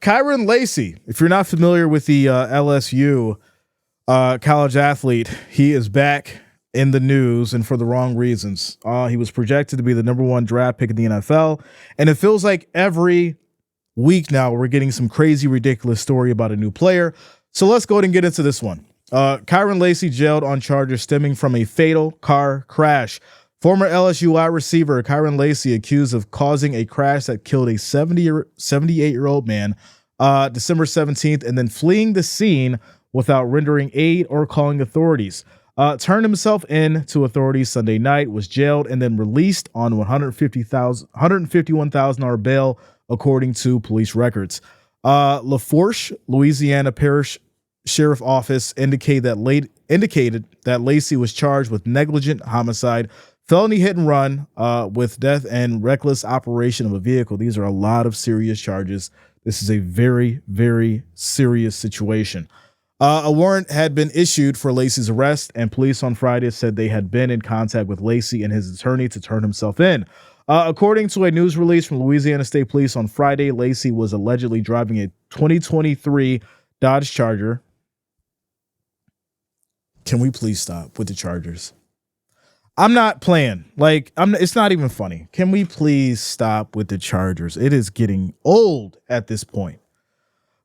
Kyren Lacy, if you're not familiar with the LSU college athlete, he is back in the news and for the wrong reasons. He was projected to be the number 1 draft pick in the NFL, and it feels like every week now we're getting some crazy, ridiculous story about a new player. So let's go ahead and get into this one. Kyren Lacy jailed on charges stemming from a fatal car crash. Former LSU wide receiver Kyren Lacy accused of causing a crash that killed a 78-year-old man December 17th and then fleeing the scene without rendering aid or calling authorities. Turned himself in to authorities Sunday night, was jailed, and then released on $151,000 bail, according to police records. LaFourche, Louisiana Parish Sheriff Office indicated that Lacy was charged with negligent homicide, felony hit and run with death, and reckless operation of a vehicle. These are a lot of serious charges. This is a very, very serious situation. A warrant had been issued for Lacy's arrest, and police on Friday said they had been in contact with Lacy and his attorney to turn himself in. According to a news release from Louisiana State Police on Friday, Lacy was allegedly driving a 2023 Dodge Charger. Can we please stop with the Chargers? I'm not playing. It's not even funny. Can we please stop with the Chargers? It is getting old at this point.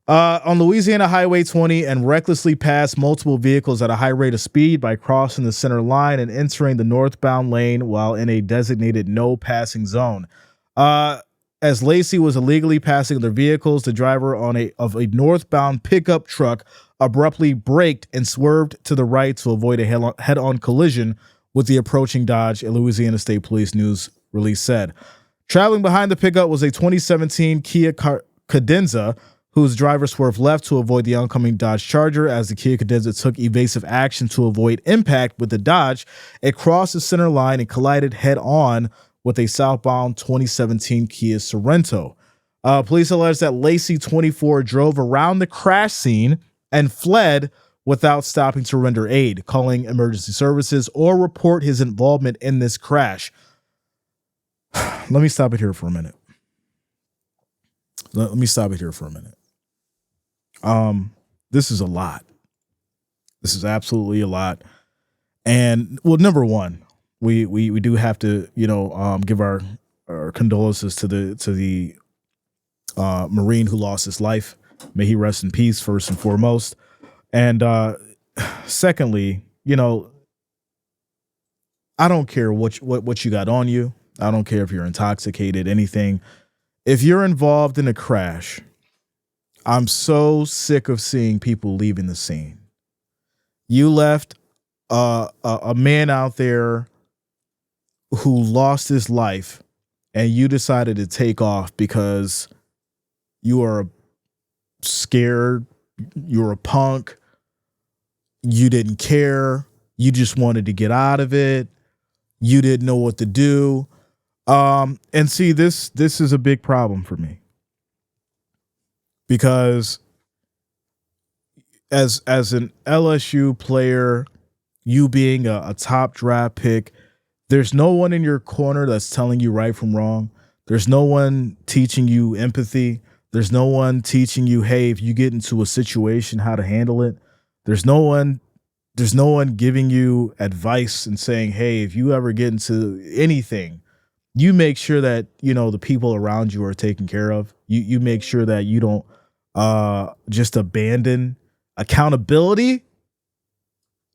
On Louisiana Highway 20 and recklessly passed multiple vehicles at a high rate of speed by crossing the center line and entering the northbound lane while in a designated no passing zone. As Lacy was illegally passing other vehicles, the driver of a northbound pickup truck abruptly braked and swerved to the right to avoid a head-on collision with the approaching Dodge, a Louisiana State Police news release said. Traveling behind the pickup was a 2017 Kia Cadenza, whose driver swerved left to avoid the oncoming Dodge Charger. As the Kia Cadenza took evasive action to avoid impact with the Dodge, it crossed the center line and collided head-on with a southbound 2017 Kia Sorento. Police allege that Lacy, 24, drove around the crash scene and fled without stopping to render aid, calling emergency services, or report his involvement in this crash. Let me stop it here for a minute. This is a lot. This is absolutely a lot. And well, number one, we do have to, give our condolences to the Marine who lost his life. May he rest in peace, first and foremost. And secondly, I don't care what you got on you. I don't care if you're intoxicated, anything. If you're involved in a crash, I'm so sick of seeing people leaving the scene. You left a man out there who lost his life, and you decided to take off because you are scared, you're a punk, you didn't care, you just wanted to get out of it, you didn't know what to do. And see, this is a big problem for me. Because as an LSU player, you being a top draft pick, there's no one in your corner that's telling you right from wrong. There's no one teaching you empathy. There's no one teaching you, hey, if you get into a situation, how to handle it. There's no one giving you advice and saying, hey, if you ever get into anything, you make sure that, the people around you are taken care of. You make sure that you don't just abandon accountability.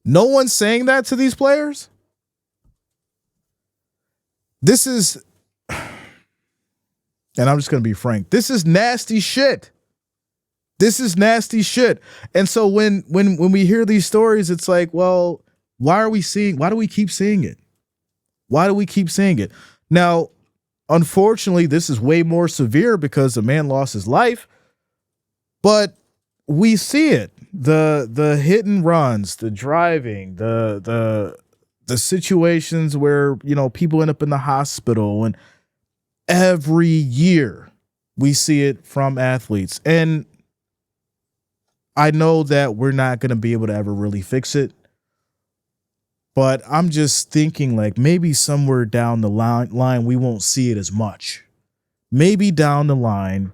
No one's saying that to these players. This is, and I'm just going to be frank, this is nasty shit. This is nasty shit. And so when we hear these stories, it's like, well, why do we keep seeing it? Why do we keep seeing it? Now, unfortunately, this is way more severe because the man lost his life, but we see it. The hit and runs, the driving, the situations where, people end up in the hospital, and every year we see it from athletes. And I know that we're not going to be able to ever really fix it, but I'm just thinking like maybe somewhere down the line we won't see it as much. Maybe down the line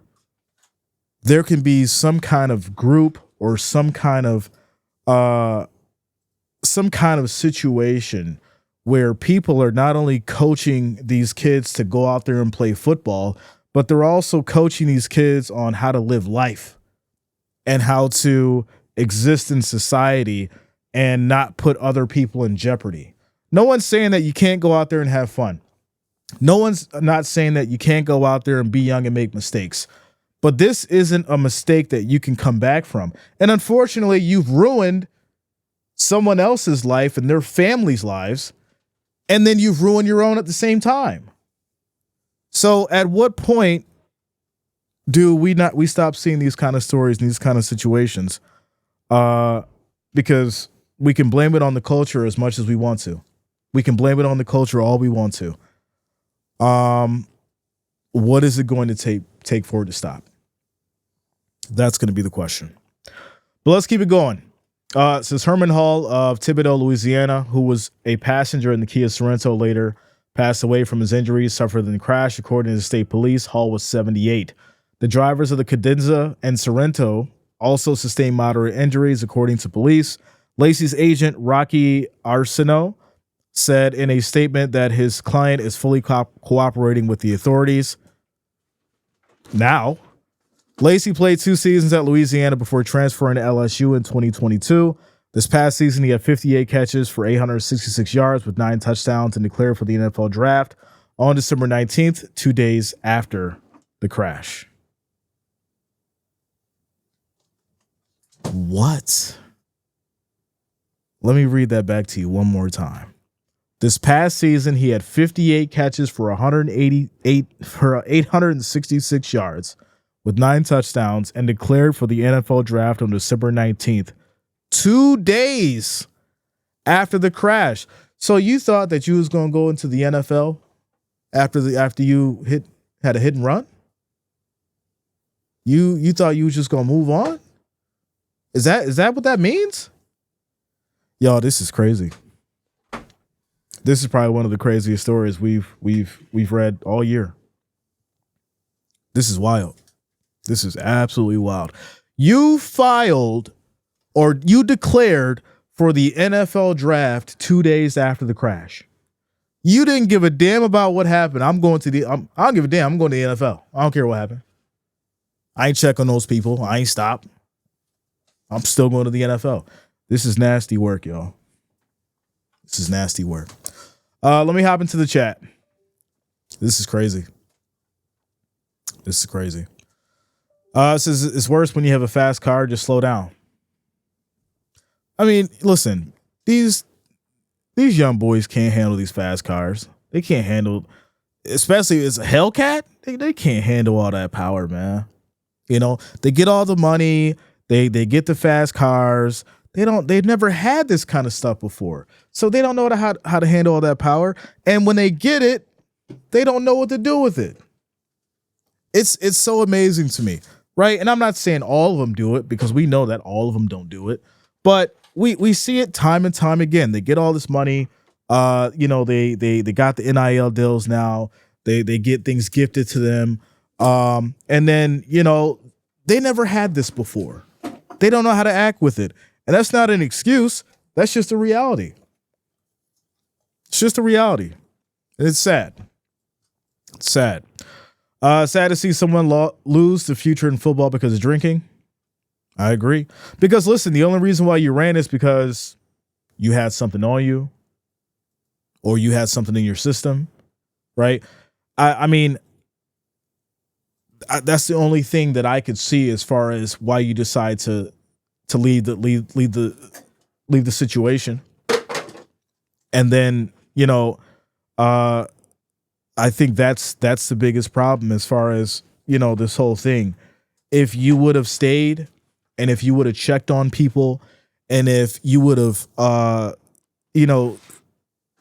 there can be some kind of group or some kind of situation where people are not only coaching these kids to go out there and play football, but they're also coaching these kids on how to live life and how to exist in society and not put other people in jeopardy. No one's saying that you can't go out there and have fun. No one's not saying that you can't go out there and be young and make mistakes. But this isn't a mistake that you can come back from. And unfortunately, you've ruined someone else's life and their family's lives, and then you've ruined your own at the same time. So at what point do we stop seeing these kind of stories and these kind of situations? Because we can blame it on the culture as much as we want to. We can blame it on the culture all we want to. What is it going to take for it to stop? That's going to be the question. But let's keep it going. It says Herman Hall of Thibodaux, Louisiana, who was a passenger in the Kia Sorrento, later passed away from his injuries suffered in the crash. According to the state police, Hall was 78. The drivers of the Cadenza and Sorrento also sustained moderate injuries, according to police. Lacy's agent, Rocky Arceneaux, said in a statement that his client is fully cooperating with the authorities. Now, Lacy played 2 seasons at Louisiana before transferring to LSU in 2022. This past season, he had 58 catches for 866 yards with 9 touchdowns and declared for the NFL draft on December 19th, 2 days after the crash. What? Let me read that back to you one more time. This past season, he had 58 catches for 866 yards with 9 touchdowns and declared for the NFL draft on December 19th, 2 days after the crash. So you thought that you was going to go into the NFL after you had a hit and run? You thought you was just going to move on? Is that what that means? Y'all, this is crazy. This is probably one of the craziest stories we've read all year. This is wild. This is absolutely wild. You filed or you declared for the NFL draft 2 days after the crash. You didn't give a damn about what happened. I don't give a damn. I'm going to the NFL. I don't care what happened. I ain't check on those people. I ain't stopped. I'm still going to the NFL. This is nasty work, y'all. This is nasty work. Let me hop into the chat. This is crazy. This is crazy. It says it's worse when you have a fast car. Just slow down. I mean, listen, these young boys can't handle these fast cars. They can't handle, especially as a Hellcat. They can't handle all that power, man. You know, they get all the money. They get the fast cars. They've never had this kind of stuff before. So they don't know how to handle all that power. And when they get it, they don't know what to do with it. It's so amazing to me, right? And I'm not saying all of them do it because we know that all of them don't do it. But we see it time and time again. They get all this money. They got the NIL deals now. They get things gifted to them. And then, they never had this before. They don't know how to act with it. And that's not an excuse. That's just a reality. It's just a reality. And it's sad. It's sad. Sad to see someone lose the future in football because of drinking. I agree. Because listen, the only reason why you ran is because you had something on you or you had something in your system, right? I mean, that's the only thing that I could see as far as why you decide to leave the situation. And then, I think that's the biggest problem as far as, this whole thing. If you would have stayed and if you would have checked on people and if you would have,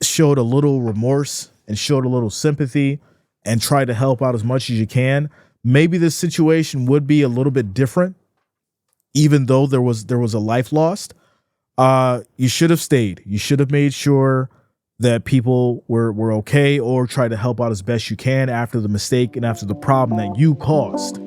showed a little remorse and showed a little sympathy and tried to help out as much as you can, maybe this situation would be a little bit different. Even though there was a life lost, you should have stayed. You should have made sure that people were okay or try to help out as best you can after the mistake and after the problem that you caused.